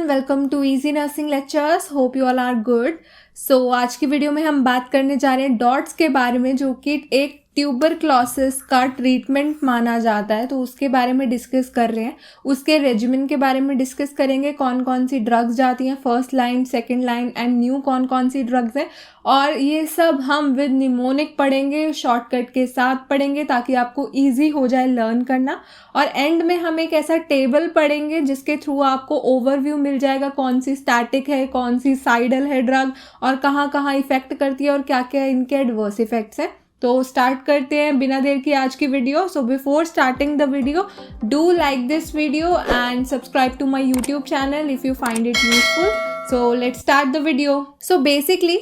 Welcome to easy nursing lectures. Hope you all are good. So आज की video में हम बात करने जा रहे हैं डॉट्स के बारे में, जो कि एक ट्यूबरक्लोसिस का ट्रीटमेंट माना जाता है। तो उसके बारे में डिस्कस कर रहे हैं, उसके रेजिमेंट के बारे में डिस्कस करेंगे, कौन कौन सी ड्रग्स जाती हैं first line, second line and new कौन कौन सी ड्रग्स हैं। और ये सब हम विद निमोनिक पढ़ेंगे, शॉर्टकट के साथ पढ़ेंगे ताकि आपको ईजी हो जाए लर्न करना। और एंड में हम एक ऐसा टेबल पढ़ेंगे जिसके थ्रू आपको ओवरव्यू मिल जाएगा, कौन सी स्टैटिक है, कौन सी साइडल है ड्रग, और कहाँ कहाँ इफेक्ट करती है और क्या क्या इनके एडवर्स इफेक्ट्स हैं। तो स्टार्ट करते हैं बिना देर की आज की video. So before starting the video, do like this video and subscribe to my YouTube channel if you find it useful. So let's start the video. So basically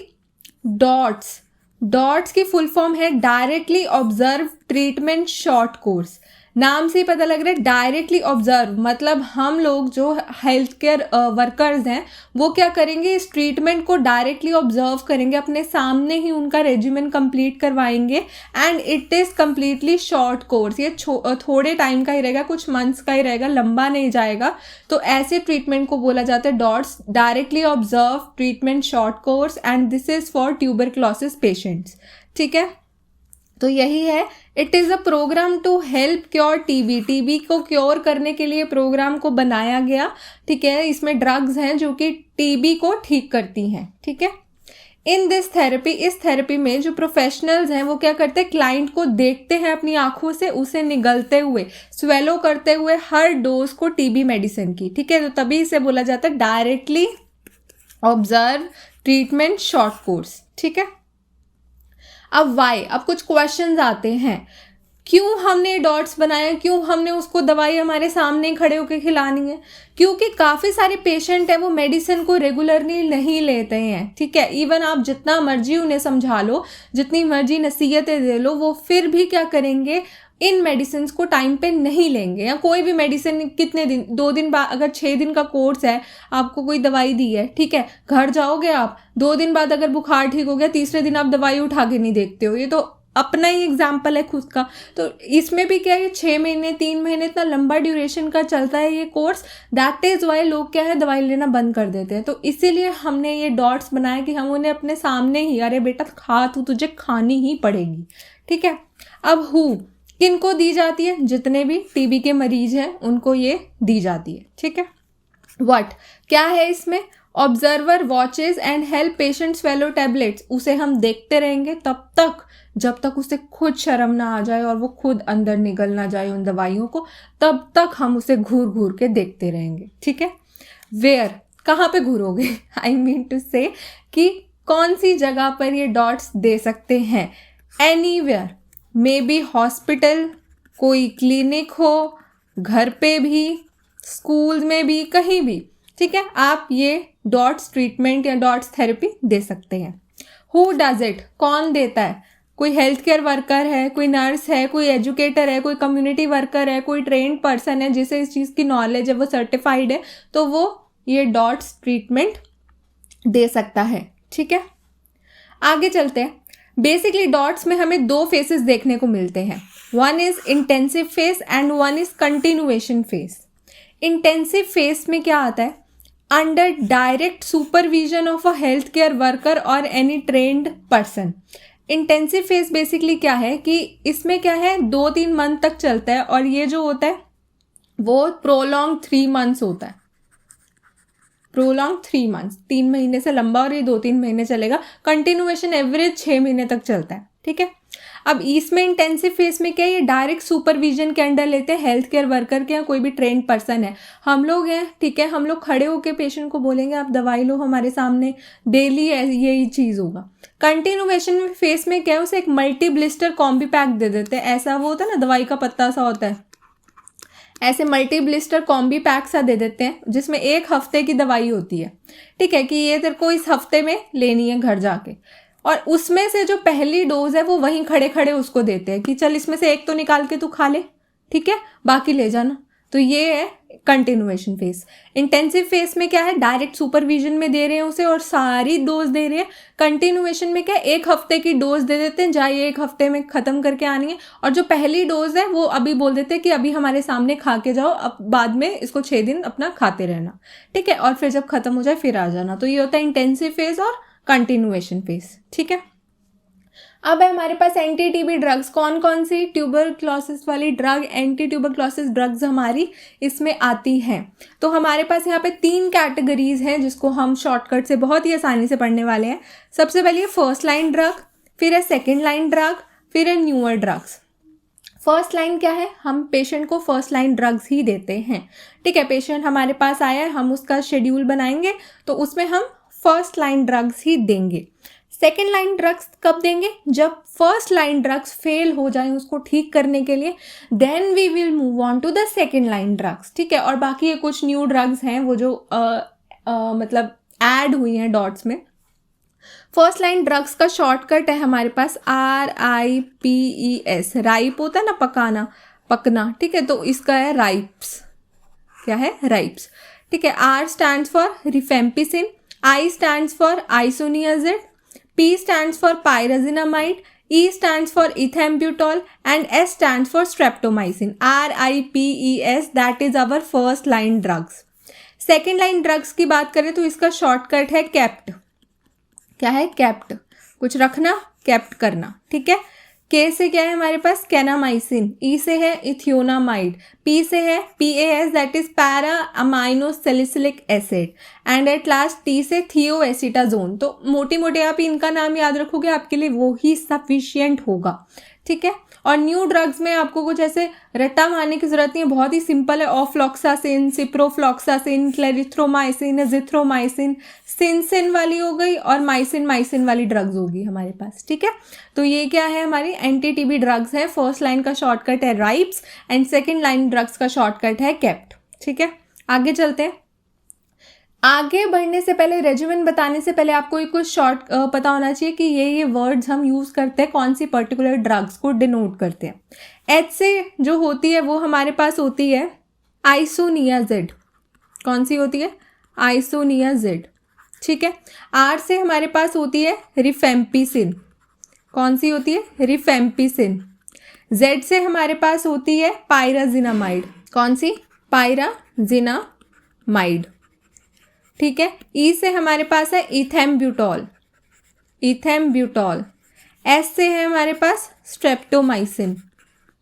DOTS की full form है directly observe treatment short course. नाम से ही पता लग रहा है directly observe, मतलब हम लोग जो हेल्थ केयर वर्कर्स हैं वो क्या करेंगे, इस ट्रीटमेंट को डायरेक्टली ऑब्जर्व करेंगे, अपने सामने ही उनका रेजिमेंट कंप्लीट करवाएंगे। And it is completely short course, ये थोड़े टाइम का ही रहेगा, कुछ मंथ्स का ही रहेगा, लंबा नहीं जाएगा। तो ऐसे ट्रीटमेंट को बोला जाता है DOTS, directly observe treatment short course, and this is for tuberculosis patients. ठीक है, तो यही है। It is a programme to help cure TB को क्योर करने के लिए प्रोग्राम को बनाया गया। ठीक है, इसमें ड्रग्स हैं जो कि टीबी को ठीक करती हैं। ठीक है, इन दिस थेरेपी, इस थेरेपी में जो प्रोफेशनल्स हैं वो क्या करते हैं, क्लाइंट को देखते हैं अपनी आंखों से, उसे निगलते हुए, स्वेलो करते हुए हर डोज को टीबी मेडिसिन की। ठीक है, तो तभी इसे बोला जाता है directly observe treatment short course. ठीक है, अब वाई, अब कुछ क्वेश्चंस आते हैं, क्यों हमने डॉट्स बनाया, क्यों हमने उसको दवाई हमारे सामने खड़े होकर खिलानी है। क्योंकि काफ़ी सारे पेशेंट हैं वो मेडिसिन को रेगुलरली नहीं लेते हैं। ठीक है, इवन आप जितना मर्जी उन्हें समझा लो, जितनी मर्जी नसीहतें दे लो, वो फिर भी क्या करेंगे, इन मेडिसिन को टाइम पे नहीं लेंगे। या कोई भी मेडिसिन कितने दिन, 2 दिन बाद, अगर 6 दिन का कोर्स है, आपको कोई दवाई दी है, ठीक है, घर जाओगे आप, 2 दिन बाद अगर बुखार ठीक हो गया, तीसरे दिन आप दवाई उठा के नहीं देखते हो। ये तो अपना ही एग्जाम्पल है खुद का। तो इसमें भी क्या है, 6 महीने 3 महीने इतना लंबा ड्यूरेशन का चलता है ये कोर्स। दैट इज़ वाई लोग क्या है, दवाई लेना बंद कर देते हैं। तो इसीलिए हमने ये डॉट्स बनाया कि हम उन्हें अपने सामने ही, अरे बेटा खा, तू तुझे खानी ही पड़ेगी। ठीक है, अब किनको दी जाती है, जितने भी टीबी के मरीज हैं उनको ये दी जाती है। ठीक है, व्हाट क्या है इसमें, observer watches and help patient swallow tablets. उसे हम देखते रहेंगे तब तक जब तक उसे खुद शर्म ना आ जाए और वो खुद अंदर निगल ना जाए उन दवाइयों को, तब तक हम उसे घूर घूर के देखते रहेंगे। ठीक है, वेयर, कहाँ पे घूरोगे, आई मीन टू से कि कौन सी जगह पर ये डॉट्स दे सकते हैं। एनीवेयर, मे बी हॉस्पिटल, कोई क्लिनिक हो, घर पे भी, स्कूल में भी, कहीं भी। ठीक है, आप ये डॉट्स ट्रीटमेंट या डॉट्स थेरेपी दे सकते हैं। हु डज इट, कौन देता है, कोई हेल्थ केयर वर्कर है, कोई नर्स है, कोई एजुकेटर है, कोई कम्युनिटी वर्कर है, कोई ट्रेन्ड पर्सन है जिसे इस चीज़ की नॉलेज है, वो सर्टिफाइड है, तो वो ये डॉट्स ट्रीटमेंट दे सकता है। ठीक है, आगे चलते हैं। बेसिकली डॉट्स में हमें 2 फेसेस देखने को मिलते हैं, one is intensive phase and one is continuation phase. Intensive phase में क्या आता है, under direct supervision of a health care worker और any trained person. Intensive phase basically क्या है कि इसमें क्या है, 2-3 मंथ तक चलता है, और ये जो होता है वो प्रोलॉन्ग 3 मंथ्स होता है। प्रोलॉन्ग 3 मंथ्स, 3 महीने से लंबा, और ये 2-3 महीने चलेगा। कंटिन्यूएशन एवरेज 6 महीने तक चलता है। ठीक है, अब इसमें इंटेंसिव फेस में क्या है, ये डायरेक्ट सुपरविजन के अंडर लेते हैं हेल्थ केयर वर्कर के या कोई भी ट्रेंड पर्सन है। हम लोग हैं, ठीक है, हम लोग खड़े होकर पेशेंट को बोलेंगे आप दवाई लो हमारे सामने, डेली यही चीज़ होगा। कंटिन्यूएशन फेस में क्या है, उसे एक मल्टी ब्लिस्टर कॉम्बी पैक दे देते हैं। ऐसा वो होता है ना, दवाई का पत्ता सा होता है, ऐसे मल्टी ब्लिस्टर कॉम्बी पैक सा दे देते हैं जिसमें 1 हफ्ते की दवाई होती है। ठीक है, कि ये तेरे को इस हफ्ते में लेनी है घर जाके, और उसमें से जो पहली डोज है वो वहीं खड़े खड़े उसको देते हैं कि चल इसमें से एक तो निकाल के तू खा ले, ठीक है, बाकी ले जाना। तो ये है कंटिन्यूएशन फेज। इंटेंसिव फेज में क्या है, डायरेक्ट सुपरविजन में दे रहे हैं उसे और सारी डोज दे रहे हैं। कंटिन्यूएशन में क्या है, 1 हफ्ते की डोज दे देते हैं, जाइए 1 हफ्ते में ख़त्म करके आनी है, और जो पहली डोज है वो अभी बोल देते हैं कि अभी हमारे सामने खा के जाओ, अब बाद में इसको 6 दिन अपना खाते रहना, ठीक है, और फिर जब खत्म हो जाए फिर आ जाना। तो ये होता है इंटेंसिव फेज और कंटिन्यूएशन फेज, ठीक है। अब है हमारे पास एंटी टीबी ड्रग्स। कौन कौन सी ट्यूबरक्लोसिस वाली ड्रग, एंटी ट्यूबरक्लोसिस ड्रग्स हमारी इसमें आती हैं। तो हमारे पास यहाँ पे 3 कैटेगरीज हैं जिसको हम शॉर्टकट से बहुत ही आसानी से पढ़ने वाले हैं। सबसे पहले फर्स्ट लाइन ड्रग, फिर है सेकेंड लाइन ड्रग, फिर है न्यूअर ड्रग्स। फर्स्ट लाइन क्या है, हम पेशेंट को फर्स्ट लाइन ड्रग्स ही देते हैं, ठीक है। पेशेंट हमारे पास आया है, हम उसका शेड्यूल बनाएंगे तो उसमें हम फर्स्ट लाइन ड्रग्स ही देंगे। सेकेंड लाइन ड्रग्स कब देंगे, जब फर्स्ट लाइन ड्रग्स फेल हो जाए उसको ठीक करने के लिए, then we will move on to the second line drugs, ठीक है। और बाकी ये कुछ न्यू ड्रग्स हैं वो जो मतलब ऐड हुई हैं डॉट्स में। फर्स्ट लाइन ड्रग्स का शॉर्टकट है हमारे पास RIPES। राइप होता है ना, पकाना, पकना, ठीक है, तो इसका है राइप्स। क्या है, राइप्स, ठीक है। R stands for rifampicin, I stands for isoniazid, P stands for pyrazinamide, E stands for ethambutol and S stands for streptomycin. RIPES, that is our first line drugs. Second line drugs की बात करें तो इसका shortcut है kept. क्या है, kept, कुछ रखना, कैप्ट करना, ठीक है। K से क्या है हमारे पास, कैनामाइसिन, E से है इथियोनामाइड, P से है PAS that is para amino salicylic acid, and at last T से थियोएसिटाजोन। तो मोटी मोटी आप इनका नाम याद रखोगे, आपके लिए वो ही सफिशियंट होगा, ठीक है। और न्यू ड्रग्स में आपको कुछ ऐसे रट्टा मारने की जरूरत नहीं है, बहुत ही सिंपल है। ऑफ्लॉक्सासिन, सिप्रोफ्लॉक्सासिन, क्लेरिथ्रोमाइसिन, एजिथ्रोमाइसिन, सिनसिन वाली हो गई और माइसिन वाली ड्रग्स होगी हमारे पास, ठीक है। तो ये क्या है, हमारी एंटी टीबी ड्रग्स है। फर्स्ट लाइन का शॉर्टकट है राइप्स एंड सेकेंड लाइन ड्रग्स का शॉर्टकट है कैप्ट, ठीक है। आगे चलते हैं। आगे बढ़ने से पहले, रेजिमेन बताने से पहले आपको एक कुछ शॉर्ट पता होना चाहिए कि ये वर्ड्स हम यूज़ करते हैं कौन सी पर्टिकुलर ड्रग्स को डिनोट करते हैं। H से जो होती है वो हमारे पास होती है आइसोनियाजिड। कौन सी होती है, आइसोनियाजिड, ठीक है। R से हमारे पास होती है रिफेम्पिसिन। कौन सी होती है, रिफेम्पिसिन। Z से हमारे पास होती है पायराजिनामाइड। कौन सी, पायराजिनामाइड, ठीक है। E से हमारे पास है इथेम्ब्यूटॉल, इथेम्ब्यूटॉल। S से है हमारे पास स्ट्रेप्टोमाइसिन,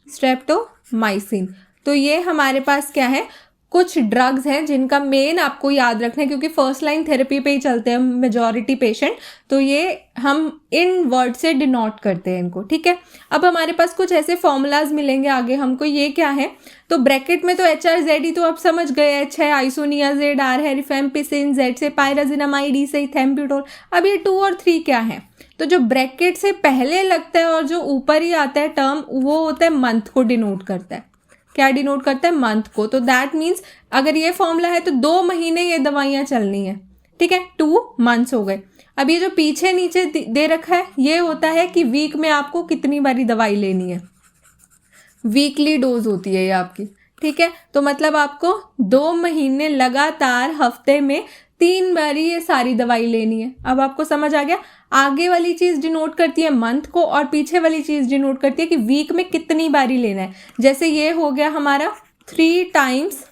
स्ट्रेप्टोमाइसिन। तो ये हमारे पास क्या है, कुछ ड्रग्स हैं जिनका मेन आपको याद रखना है, क्योंकि फर्स्ट लाइन थेरेपी पे ही चलते हैं मेजॉरिटी पेशेंट, तो ये हम इन वर्ड से डिनोट करते हैं इनको, ठीक है। अब हमारे पास कुछ ऐसे फॉर्मूलाज मिलेंगे आगे हमको, ये क्या है, तो ब्रैकेट में तो HRZE तो आप समझ गए, H है आइसोनियाजिड, R है रिफेम्पिसिन, Z से पायराजिनामाइड, E से इथेम्ब्यूटोल। अब ये 2 और 3 क्या है, तो जो ब्रैकेट से पहले लगता है और जो ऊपर ही आता है टर्म, वो होता है मंथ को डिनोट करता है। क्या डिनोट करता है, मंथ को। तो दैट मीन्स अगर ये फॉर्मूला है तो 2 महीने ये दवाइयाँ चलनी है, ठीक है, 2 मंथ्स हो गए। अब ये जो पीछे नीचे दे रखा है ये होता है कि वीक में आपको कितनी बारी दवाई लेनी है, वीकली डोज होती है ये आपकी, ठीक है। तो मतलब आपको 2 महीने लगातार हफ्ते में 3 बारी ये सारी दवाई लेनी है। अब आपको समझ आ गया, आगे वाली चीज़ डिनोट करती है मंथ को और पीछे वाली चीज़ डिनोट करती है कि वीक में कितनी बारी लेना है। जैसे ये हो गया हमारा 3 टाइम्स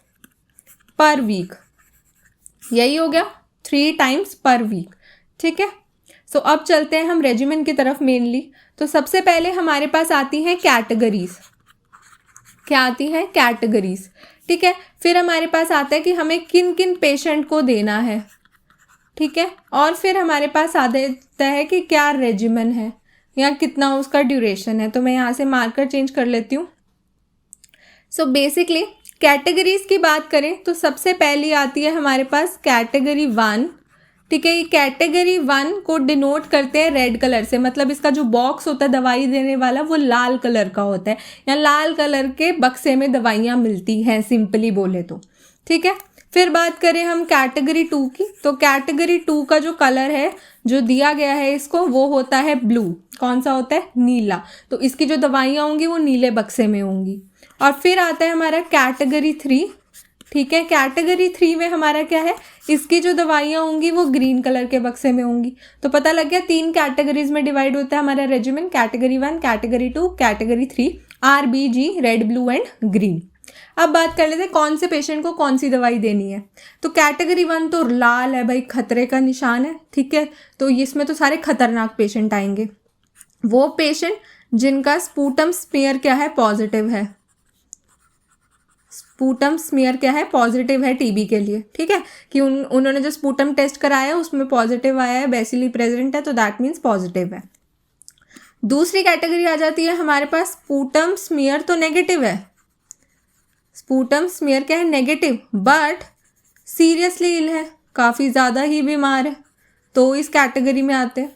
पर वीक, यही हो गया 3 टाइम्स पर वीक, ठीक है। सो अब चलते हैं हम रेजिमेन की तरफ मेनली। तो सबसे पहले हमारे पास आती हैं कैटेगरीज। क्या आती है, कैटेगरीज, ठीक है। फिर हमारे पास आता है कि हमें किन किन पेशेंट को देना है, ठीक है। और फिर हमारे पास आता है कि क्या रेजिमेन है या कितना उसका ड्यूरेशन है। तो मैं यहाँ से मार्कर चेंज कर लेती हूँ। सो बेसिकली कैटेगरीज की बात करें तो सबसे पहली आती है हमारे पास कैटेगरी 1, ठीक है। ये कैटेगरी 1 को डिनोट करते हैं रेड कलर से, मतलब इसका जो बॉक्स होता है दवाई देने वाला वो लाल कलर का होता है, या लाल कलर के बक्से में दवाइयाँ मिलती हैं, सिंपली बोले तो, ठीक है। फिर बात करें हम कैटेगरी 2 की, तो कैटेगरी 2 का जो कलर है जो दिया गया है इसको वो होता है ब्लू। कौन सा होता है, नीला। तो इसकी जो दवाइयाँ होंगी वो नीले बक्से में होंगी। और फिर आता है हमारा कैटेगरी 3। ठीक है। कैटेगरी 3 में हमारा क्या है, इसकी जो दवाइयाँ होंगी वो ग्रीन कलर के बक्से में होंगी। तो पता लग गया 3 कैटेगरीज में डिवाइड होता है हमारा regimen, category 1, category 2, category 3, RBG, red, blue and green. अब बात कर लेते हैं कौन से पेशेंट को कौन सी दवाई देनी है। तो कैटेगरी 1 तो लाल है भाई, खतरे का निशान है, ठीक है। तो इसमें तो सारे खतरनाक पेशेंट आएंगे। वो पेशेंट जिनका स्पूटम स्मीयर क्या है, पॉजिटिव है। स्पूटम स्मीयर क्या है, पॉजिटिव है टीबी के लिए, ठीक है, कि उन्होंने जो स्पूटम टेस्ट कराया उसमें पॉजिटिव आया है, बेसिली प्रेजेंट है, तो दैट मीन्स पॉजिटिव है। दूसरी कैटेगरी आ जाती है हमारे पास, स्पूटम स्मीयर तो नेगेटिव है, स्पूटम स्मीयर क्या है, नेगेटिव, बट सीरियसली इल है, काफ़ी ज़्यादा ही बीमार है, तो इस कैटेगरी में आते हैं।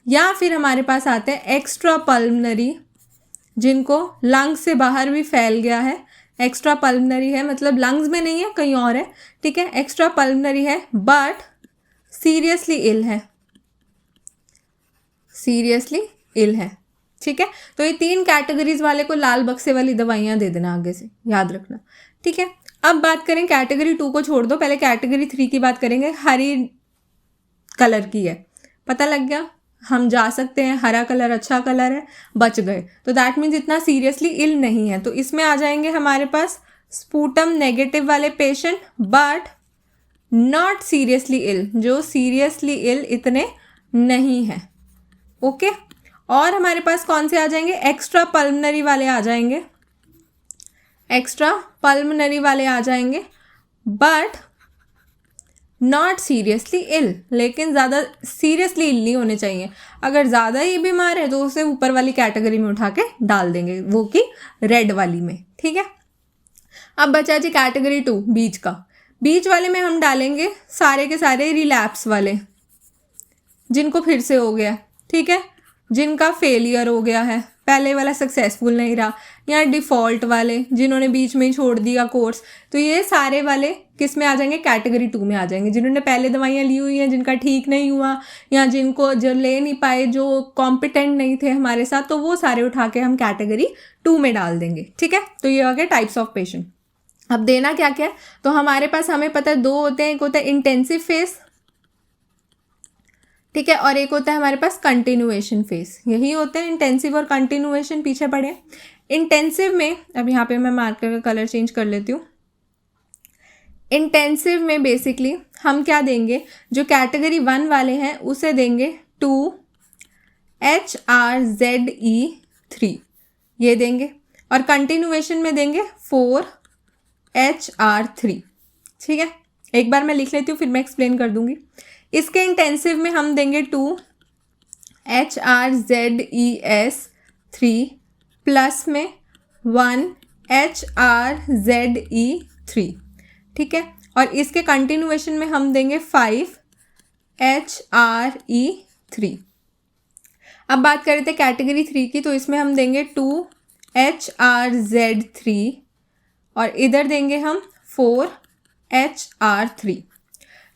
या फिर हमारे पास आते हैं एक्स्ट्रा पल्मनरी, जिनको लंग्स से बाहर भी फैल गया है। एक्स्ट्रा पल्मनरी है मतलब लंग्स में नहीं है, कहीं और है, ठीक है। एक्स्ट्रा पल्मनरी है बट सीरियसली इल है, सीरियसली इल है, ठीक है। तो ये 3 कैटेगरीज वाले को लाल बक्से वाली दवाइयाँ दे देना आगे से, याद रखना, ठीक है। अब बात करें कैटेगरी 2 को छोड़ दो, पहले कैटेगरी 3 की बात करेंगे। हरी कलर की है, पता लग गया, हम जा सकते हैं, हरा कलर अच्छा कलर है, बच गए, तो दैट मीन्स इतना सीरियसली इल नहीं है। तो इसमें आ जाएंगे हमारे पास स्पूटम नेगेटिव वाले patient but not seriously ill, जो सीरियसली इल इतने नहीं हैं, ओके। और हमारे पास कौन से आ जाएंगे, एक्स्ट्रा पल्मनरी वाले आ जाएंगे, एक्स्ट्रा पल्मनरी वाले आ जाएंगे बट नॉट सीरियसली इल, लेकिन ज़्यादा सीरियसली इल नहीं होने चाहिए। अगर ज़्यादा ही बीमार है तो उसे ऊपर वाली कैटेगरी में उठा के डाल देंगे, वो कि रेड वाली में, ठीक है। अब बचा जी कैटेगरी 2 बीच का। बीच वाले में हम डालेंगे सारे के सारे रिलैप्स वाले, जिनको फिर से हो गया, ठीक है, जिनका फेलियर हो गया है, पहले वाला सक्सेसफुल नहीं रहा, या डिफ़ॉल्ट वाले जिन्होंने बीच में ही छोड़ दिया कोर्स, तो ये सारे वाले किस में आ जाएंगे, कैटेगरी 2 में आ जाएंगे। जिन्होंने पहले दवाइयाँ ली हुई हैं, जिनका ठीक नहीं हुआ, या जिनको जो ले नहीं पाए, जो कॉम्पिटेंट नहीं थे हमारे साथ, तो वो सारे उठा के हम कैटेगरी 2 में डाल देंगे, ठीक है। तो ये आ गया टाइप्स ऑफ पेशेंट। अब देना क्या क्या है, तो हमारे पास हमें पता है 2 होते हैं, एक होता है इंटेंसिव फेस, ठीक है, और एक होता है हमारे पास कंटिन्यूएशन फेस। यही होते हैं इंटेंसिव और कंटिन्यूएशन, पीछे पड़े। इंटेंसिव में अब यहाँ पे मैं मार्कर का कलर चेंज कर लेती हूँ। इंटेंसिव में बेसिकली हम क्या देंगे, जो कैटेगरी 1 वाले हैं उसे देंगे 2HRZE3, ये देंगे, और कंटिन्यूएशन में देंगे 4HR3, ठीक है। एक बार मैं लिख लेती हूँ, फिर मैं एक्सप्लेन कर दूंगी। इसके इंटेंसिव में हम देंगे 2HRZES3 प्लस में 1HRZE3, ठीक है। और इसके कंटिन्यूएशन में हम देंगे 5HRE3। अब बात कर रहे थे कैटेगरी 3 की, तो इसमें हम देंगे 2HRZ3 और इधर देंगे हम 4HR3।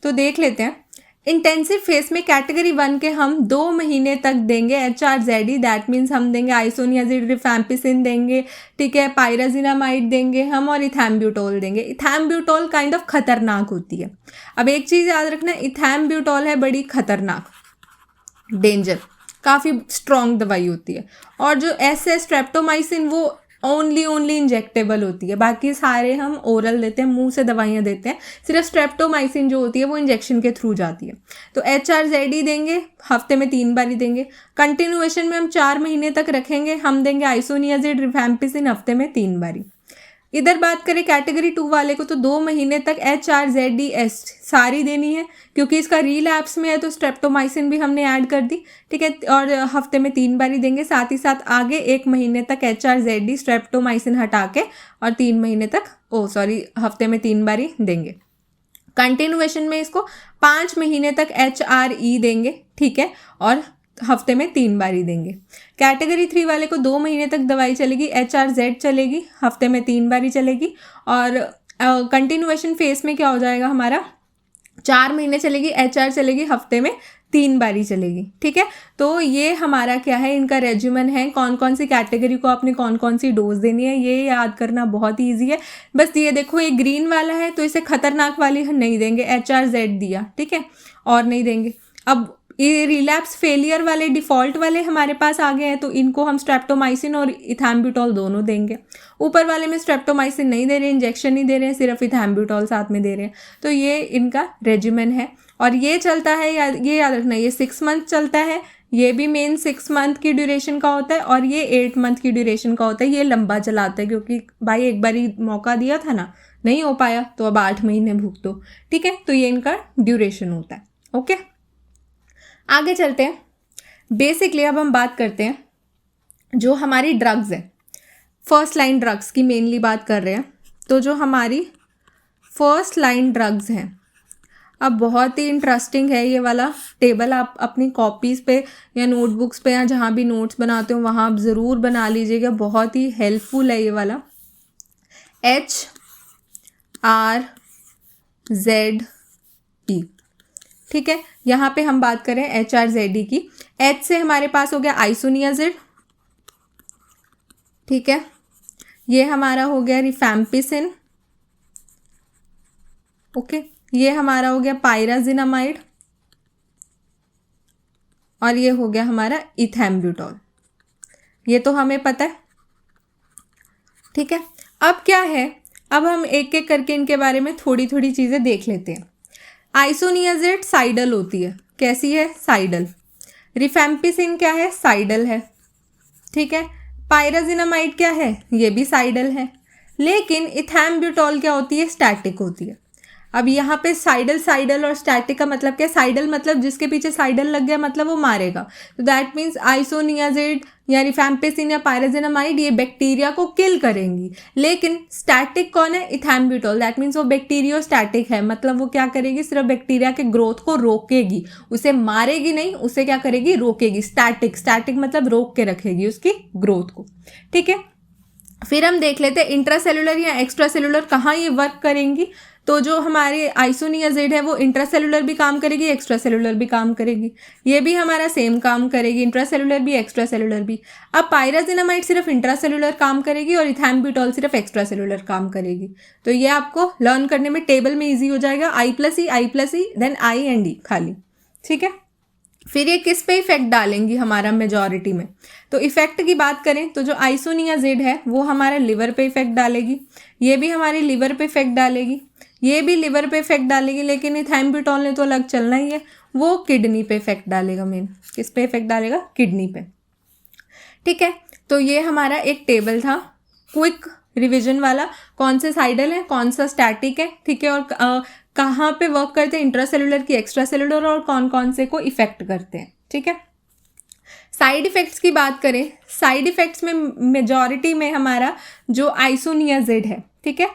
तो देख लेते हैं, इंटेंसिव फेस में कैटेगरी 1 के हम 2 महीने तक देंगे HRZE, दैट मीन्स हम देंगे आइसोनियाजिड, रिफैम्पिसिन देंगे, ठीक है, पायराजिनामाइड देंगे हम, और इथैम्ब्यूटोल देंगे। इथैम्ब्यूटोल काइंड ऑफ खतरनाक होती है। अब एक चीज़ याद रखना, इथैम्ब्यूटोल है बड़ी खतरनाक, डेंजर, काफ़ी स्ट्रॉन्ग दवाई होती है। और जो स्ट्रेप्टोमाइसिन वो ओनली इंजेक्टेबल होती है, बाकी सारे हम ओरल देते हैं, मुंह से दवाइयाँ देते हैं। सिर्फ स्ट्रेप्टोमाइसिन जो होती है वो इंजेक्शन के थ्रू जाती है। तो HRZE देंगे, हफ्ते में 3 बार ही देंगे। कंटिन्यूएशन में हम 4 महीने तक रखेंगे, हम देंगे आइसोनियाजिड, रिफैम्पिसिन हफ्ते में 3 बारी। इधर बात करें कैटेगरी 2 वाले को, तो 2 महीने तक HRZES सारी देनी है, क्योंकि इसका रीलैप्स में है तो स्ट्रेप्टोमाइसिन भी हमने ऐड कर दी, ठीक है, और हफ्ते में 3 बार ही देंगे। साथ ही साथ आगे 1 महीने तक HRZE स्ट्रेप्टोमाइसिन हटा के और 3 महीने तक हफ्ते में 3 बार ही देंगे। कंटिन्यूएशन में इसको 5 महीने तक HRE देंगे, ठीक है, और हफ्ते में 3 बार ही देंगे। कैटेगरी 3 वाले को 2 महीने तक दवाई चलेगी, HRZ चलेगी, हफ्ते में 3 बार ही चलेगी। और कंटिन्यूएशन फेस में क्या हो जाएगा हमारा, 4 महीने चलेगी, HR चलेगी हफ्ते में 3 बारी चलेगी, ठीक है। तो ये हमारा क्या है, इनका रेजिमेन है, कौन कौन सी कैटेगरी को आपने कौन कौन सी डोज देनी है, ये याद करना बहुत ईजी है। बस ये देखो, ये ग्रीन वाला है तो इसे खतरनाक वाली नहीं देंगे, HRZ दिया, ठीक है, और नहीं देंगे। अब ये रिलैप्स फेलियर वाले डिफ़ॉल्ट वाले हमारे पास आ गए हैं, तो इनको हम स्ट्रेप्टोमाइसिन और इथैम्ब्यूटॉल दोनों देंगे। ऊपर वाले में स्ट्रेप्टोमाइसिन नहीं दे रहे हैं, इंजेक्शन नहीं दे रहे हैं, सिर्फ इथैम्ब्यूटॉल साथ में दे रहे हैं। तो ये इनका रेजिमेन है और ये चलता है, ये याद रखना, ये 6 मंथ चलता है, ये भी मेन 6 मंथ की ड्यूरेशन का होता है और ये 8 मंथ की ड्यूरेशन का होता है। ये लंबा चलाता है क्योंकि भाई एक बार ही मौका दिया था ना, नहीं हो पाया तो अब 8 महीने भुगतो, ठीक है। तो ये इनका ड्यूरेशन होता है। ओके, आगे चलते हैं। बेसिकली अब हम बात करते हैं जो हमारी ड्रग्स है, फर्स्ट लाइन ड्रग्स की मेनली बात कर रहे हैं। तो जो हमारी फर्स्ट लाइन ड्रग्स हैं, अब बहुत ही इंटरेस्टिंग है ये वाला टेबल, आप अपनी कॉपीज़ पे या नोटबुक्स पे या जहाँ भी नोट्स बनाते हो वहाँ आप ज़रूर बना लीजिएगा, बहुत ही हेल्पफुल है ये वाला। HRZD, ठीक है। यहाँ पे हम बात करें HRZD की। H से हमारे पास हो गया आइसोनियाजिड, ठीक है। ये हमारा हो गया रिफैम्पिसिन, ओके। ये हमारा हो गया पायराजिनामाइड और ये हो गया हमारा इथैम्ब्यूटॉल। ये तो हमें पता है, ठीक है। अब क्या है, अब हम एक एक करके इनके बारे में थोड़ी थोड़ी चीज़ें देख लेते हैं। आइसोनियाजिड साइडल होती है, कैसी है, साइडल। रिफैम्पिसिन क्या है, साइडल है, ठीक है। पायराजिनामाइड क्या है, ये भी साइडल है। लेकिन इथैम्ब्यूटॉल क्या होती है, स्टैटिक होती है। अब यहाँ पे साइडल और स्टैटिक का मतलब क्या है, साइडल मतलब जिसके पीछे साइडल लग गया मतलब वो मारेगा। तो दैट मीन्स आइसोनियाजिड या रिफैम्पिसिन या पायराजिनामाइड ये बैक्टीरिया को किल करेंगी। लेकिन स्टैटिक कौन है, इथैम्ब्यूटॉल, दैट मीन्स वो बैक्टीरियोस्टैटिक है, मतलब वो क्या करेगी, सिर्फ बैक्टीरिया के ग्रोथ को रोकेगी, उसे मारेगी नहीं, उसे क्या करेगी, रोकेगी। स्टैटिक मतलब रोक के रखेगी उसकी ग्रोथ को, ठीक है। फिर हम देख लेते हैं इंट्रासेलुलर या एक्स्ट्रा सेलुलर कहाँ ये वर्क करेंगी। तो जो हमारी आइसोनियाजिड है वो इंट्रासेलुलर भी काम करेगी, एक्स्ट्रा सेलुलर भी काम करेगी। ये भी हमारा सेम काम करेगी, इंट्रासेलुलर भी एक्स्ट्रा सेलुलर भी। अब पायराजिनामाइड सिर्फ इंट्रासेलुलर काम करेगी और इथैम्ब्यूटॉल सिर्फ एक्स्ट्रा सेलुलर काम करेगी। तो ये आपको लर्न करने में टेबल में ईजी हो जाएगा, I+E then I and E खाली, ठीक है। फिर ये किस पे इफेक्ट डालेंगी हमारा मेजॉरिटी में, तो इफेक्ट की बात करें तो जो आइसोनियाजिड है वो हमारा लिवर पे इफेक्ट डालेगी, ये भी हमारी लिवर पे इफेक्ट डालेगी, ये भी लिवर पे इफेक्ट डालेगी। लेकिन इथैम्ब्यूटॉल ने तो अलग चलना ही है, वो किडनी पे इफेक्ट डालेगा। मेन किस पे इफेक्ट डालेगा, किडनी पे, ठीक है। तो ये हमारा एक टेबल था क्विक रिवीजन वाला, कौन से साइडल है, कौन सा स्टैटिक है, ठीक है, और कहाँ पे वर्क करते हैं, इंट्रासेलुलर की एक्स्ट्रा सेलुलर, और कौन कौन से को इफेक्ट करते हैं, ठीक है। साइड इफ़ेक्ट्स की बात करें, साइड इफ़ेक्ट्स में मेजॉरिटी में हमारा जो आइसोनियाजिड है, ठीक है,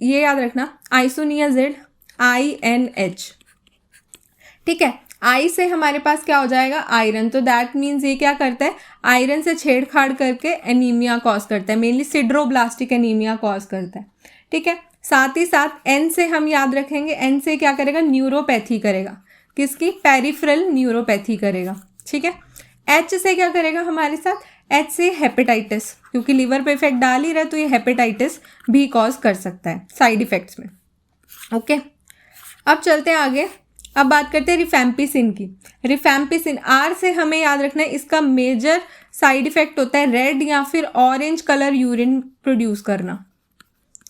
ये याद रखना, आइसोनियाजिड INH, ठीक है। आई से हमारे पास क्या हो जाएगा, आयरन, तो दैट मीन्स ये क्या करता है, आयरन से छेड़छाड़ करके एनीमिया कॉज करता है, मेनली सिड्रोब्लास्टिक एनीमिया कॉज करता है, ठीक है। साथ ही साथ एन से हम याद रखेंगे, एन से क्या करेगा, न्यूरोपैथी करेगा, किसकी, पेरिफेरल न्यूरोपैथी करेगा, ठीक है। एच से क्या करेगा हमारे साथ, एच से हेपेटाइटिस, क्योंकि लिवर पे इफेक्ट डाल ही रहा है तो ये हेपेटाइटिस भी कॉज कर सकता है साइड इफेक्ट्स में, ओके। अब चलते हैं आगे, अब बात करते हैं रिफैम्पिसिन की। रिफैम्पिसिन आर से हमें याद रखना है, इसका मेजर साइड इफेक्ट होता है रेड या फिर ऑरेंज कलर यूरिन प्रोड्यूस करना,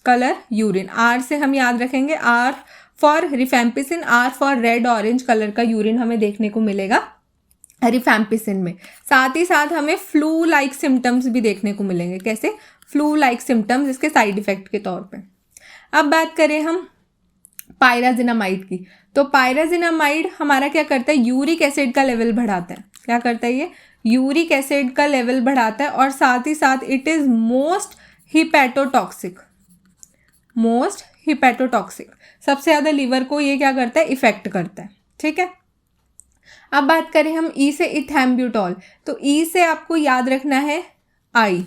कलर यूरिन। आर से हम याद रखेंगे, R for rifampicin, R for red orange colour का यूरिन हमें देखने को मिलेगा रिफैम्पिसिन में। साथ ही साथ हमें फ्लू लाइक सिम्टम्स भी देखने को मिलेंगे, कैसे, फ्लू लाइक सिम्टम्स इसके साइड इफेक्ट के तौर पे। अब बात करें हम पायराजिनामाइड की, तो पायराजिनामाइड हमारा क्या करता है, यूरिक एसिड का लेवल बढ़ाता है। क्या करता है ये, यूरिक एसिड का लेवल बढ़ाता है, और साथ ही साथ इट इज़ मोस्ट हिपैटोटॉक्सिक, सबसे ज़्यादा लीवर को ये क्या करता है, इफेक्ट करता है, ठीक है। अब बात करें हम ई से इथैम्ब्यूटॉल, तो ई से आपको याद रखना है आई,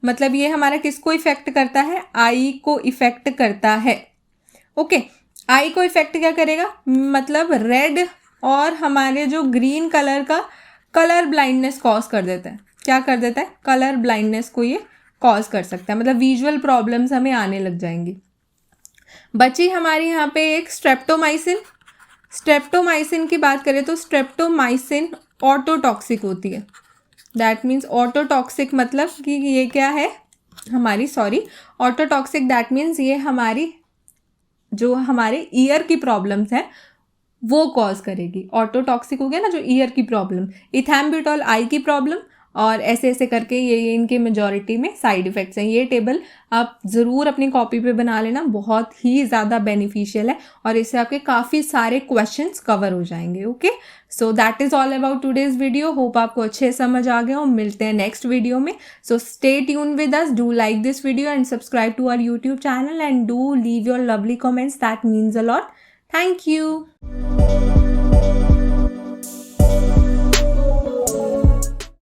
मतलब ये हमारा किसको इफेक्ट करता है, आई को इफेक्ट करता है, ओके। आई को इफेक्ट क्या करेगा, मतलब रेड और हमारे जो ग्रीन कलर का कलर ब्लाइंडनेस कॉज कर देता है। क्या कर देता है? कलर ब्लाइंडनेस को ये कॉज कर सकता है, मतलब विजुअल प्रॉब्लम्स हमें आने लग जाएंगी। बची हमारी यहाँ पे एक स्ट्रेप्टोमाइसिन। स्ट्रेप्टोमाइसिन की बात करें तो स्ट्रेप्टोमाइसिन ऑटोटॉक्सिक होती है। दैट मीन्स ऑटोटॉक्सिक मतलब कि ये क्या है हमारी, ऑटोटॉक्सिक दैट मीन्स ये हमारी जो हमारे ईयर की प्रॉब्लम्स हैं वो कॉज करेगी। ऑटोटॉक्सिक हो गया ना जो ईयर की प्रॉब्लम, इथैम्ब्यूटॉल आई की प्रॉब्लम, और ऐसे ऐसे करके ये इनके मेजॉरिटी में साइड इफ़ेक्ट्स हैं। ये टेबल आप ज़रूर अपनी कॉपी पे बना लेना, बहुत ही ज़्यादा बेनिफिशियल है और इससे आपके काफ़ी सारे क्वेश्चंस कवर हो जाएंगे। Okay, so that is all about today's video. Hope आपको अच्छे समझ आ गया हो। मिलते हैं नेक्स्ट वीडियो में। So stay tuned with us, do like this video and subscribe to our YouTube channel and do leave your lovely comments, that means a lot. Thank you.